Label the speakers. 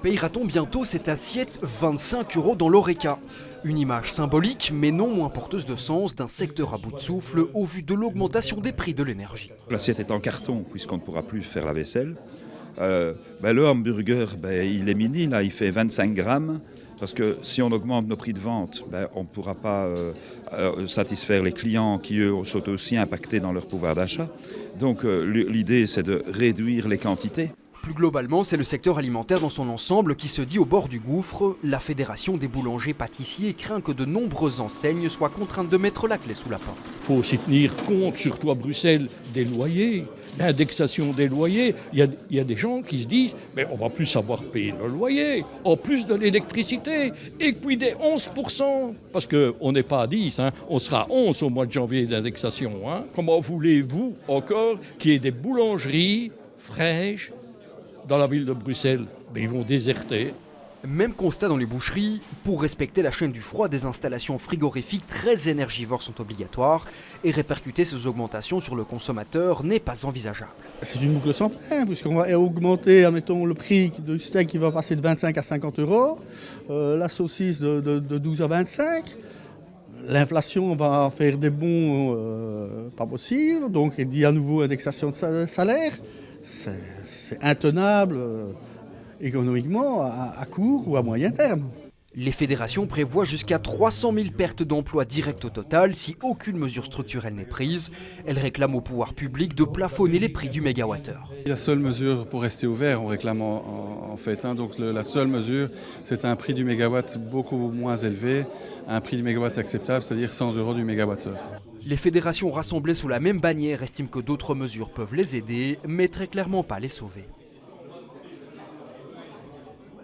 Speaker 1: Payera-t-on bientôt cette assiette 25 € dans l'Horeca? Une image symbolique, mais non moins porteuse de sens d'un secteur à bout de souffle au vu de l'augmentation des prix de l'énergie.
Speaker 2: L'assiette est en carton puisqu'on ne pourra plus faire la vaisselle. Le hamburger, il est mini, là, il fait 25 grammes. Parce que si on augmente nos prix de vente, on ne pourra pas satisfaire les clients qui, eux, sont aussi impactés dans leur pouvoir d'achat. Donc l'idée, c'est de réduire les quantités.
Speaker 1: Plus globalement, c'est le secteur alimentaire dans son ensemble qui se dit au bord du gouffre. La Fédération des boulangers-pâtissiers craint que de nombreuses enseignes soient contraintes de mettre la clé sous la porte.
Speaker 3: Il faut aussi tenir compte, surtout à Bruxelles, des loyers, l'indexation des loyers. Il y a des gens qui se disent « mais on va plus savoir payer le loyer, en plus de l'électricité, et puis des 11%. » Parce qu'on n'est pas à 10, on sera à 11 au mois de janvier d'indexation. Comment voulez-vous encore qu'il y ait des boulangeries fraîches dans la ville de Bruxelles? Mais ils vont déserter.
Speaker 1: Même constat dans les boucheries. Pour respecter la chaîne du froid, des installations frigorifiques très énergivores sont obligatoires et répercuter ces augmentations sur le consommateur n'est pas envisageable.
Speaker 4: C'est une boucle sans fin, puisqu'on va augmenter, admettons, le prix du steak qui va passer de 25 à 50 €, la saucisse de 12 à 25. L'inflation va faire des bons pas possible, donc il y a à nouveau indexation de salaire. C'est intenable économiquement à court ou à moyen terme.
Speaker 1: Les fédérations prévoient jusqu'à 300 000 pertes d'emplois directs au total si aucune mesure structurelle n'est prise. Elles réclament au pouvoir public de plafonner les prix du mégawattheure.
Speaker 5: La seule mesure pour rester ouvert, on réclame en fait. Donc la seule mesure, c'est un prix du mégawatt beaucoup moins élevé, un prix du mégawatt acceptable, c'est-à-dire 100 € du mégawattheure.
Speaker 1: Les fédérations rassemblées sous la même bannière estiment que d'autres mesures peuvent les aider, mais très clairement pas les sauver.